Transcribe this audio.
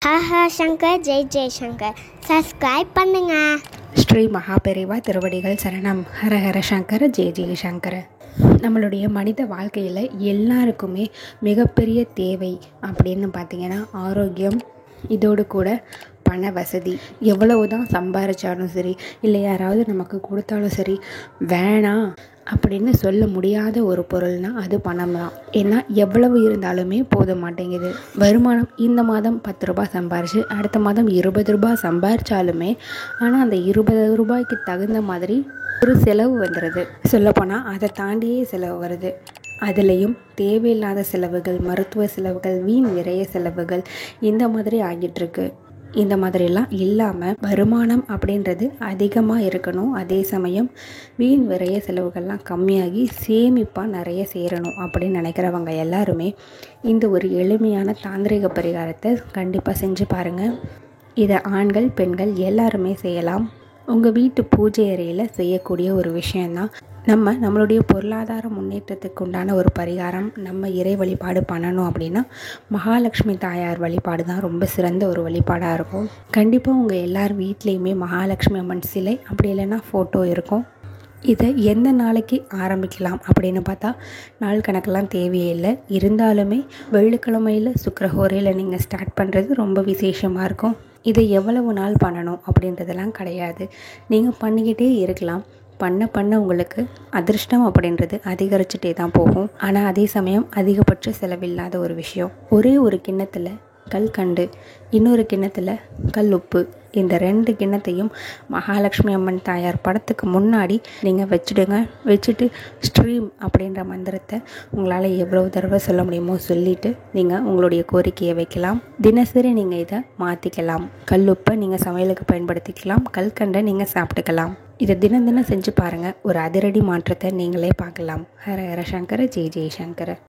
Hara Shankar Jai Jaishankar. Subscribe பண்ணுங்க. ஸ்ரீ மகாபெரிவா திருவடிகள் சரணம். ஹர ஹர சங்கர ஜெய ஜெயசங்கர. நம்மளுடைய மனித வாழ்க்கையில் எல்லாருக்குமே மிகப்பெரிய தேவை அப்படின்னு பார்த்திங்கன்னா ஆரோக்கியம், இதோடு கூட பண வசதி. எவ்வளவு தான் சம்பாதிச்சாலும் சரி, இல்லை யாராவது நமக்கு கொடுத்தாலும் சரி, வேணாம் அப்படின்னு சொல்ல முடியாத ஒரு பொருள்னால் அது பணம் தான். ஏன்னா எவ்வளவு இருந்தாலுமே போத மாட்டேங்குது. வருமானம் இந்த மாதம் 10 ரூபாய் சம்பாரிச்சு அடுத்த மாதம் 20 ரூபாய் சம்பாரிச்சாலுமே ஆனால் அந்த 20 ரூபாய்க்கு தகுந்த மாதிரி ஒரு செலவு வந்துடுது. சொல்லப்போனால் அதை தாண்டியே செலவு வருது. அதுலேயும் தேவையில்லாத செலவுகள், மருத்துவ செலவுகள், வீண் விரைய செலவுகள் இந்த மாதிரி ஆகிட்டுருக்கு. இந்த மாதிரிலாம் இல்லாமல் வருமானம் அப்படின்றது அதிகமாக இருக்கணும். அதே சமயம் வீண் விரைய செலவுகள்லாம் கம்மியாகி சேமிப்பாக நிறைய சேரணும் அப்படின்னு நினைக்கிறவங்க எல்லாருமே இந்த ஒரு எளிமையான தாந்திரிக பரிகாரத்தை கண்டிப்பாக செஞ்சு பாருங்கள். இதை ஆண்கள் பெண்கள் எல்லாருமே செய்யலாம். உங்கள் வீட்டு பூஜை அறையில் செய்யக்கூடிய ஒரு விஷயந்தான். நம்மளுடைய பொருளாதார முன்னேற்றத்துக்கு உண்டான ஒரு பரிகாரம். நம்ம இறை வழிபாடு பண்ணணும் அப்படின்னா மகாலட்சுமி தாயார் வழிபாடு தான் ரொம்ப சிறந்த ஒரு வழிபாடாக இருக்கும். கண்டிப்பாக உங்கள் எல்லார் வீட்லேயுமே மகாலட்சுமி அம்மன் சிலை அப்படி இல்லைன்னா ஃபோட்டோ இருக்கும். இதை எந்த நாளைக்கு ஆரம்பிக்கலாம் அப்படின்னு பார்த்தா நாள் கணக்கெல்லாம் தேவையே இல்லை. இருந்தாலுமே வெள்ளிக்கிழமையில் சுக்கிரஹோரையில் நீங்கள் ஸ்டார்ட் பண்ணுறது ரொம்ப விசேஷமாக இருக்கும். இதை எவ்வளவு நாள் பண்ணணும் அப்படின்றதெல்லாம் கிடையாது. நீங்கள் பண்ணிக்கிட்டே இருக்கலாம். பண்ண உங்களுக்கு அதிர்ஷ்டம் அப்படின்றது அதிகரிச்சுட்டே தான் போகும். ஆனால் அதே சமயம் அதிகபட்ச செலவில்லாத ஒரு விஷயம். ஒரே ஒரு கிண்ணத்தில் கல்கண்டு, இன்னொரு கிண்ணத்தில் கல் உப்பு, இந்த 2 கிண்ணத்தையும் மகாலட்சுமி அம்மன் தாயார் படத்துக்கு முன்னாடி நீங்கள் வச்சுடுங்க. வச்சுட்டு ஸ்ட்ரீம் அப்படின்ற மந்திரத்தை உங்களால் எவ்வளோ தடவை சொல்ல முடியுமோ சொல்லிவிட்டு நீங்கள் உங்களுடைய கோரிக்கையை வைக்கலாம். தினசரி நீங்கள் இதை மாற்றிக்கலாம். கல்லுப்பை நீங்கள் சமையலுக்கு பயன்படுத்திக்கலாம், கல்கண்டை நீங்கள் சாப்பிட்டுக்கலாம். இதை தினம் செஞ்சு பாருங்கள். ஒரு அதிரடி மாற்றத்தை நீங்களே பார்க்கலாம். ஹர ஹர சங்கர ஜெய ஜெயசங்கர.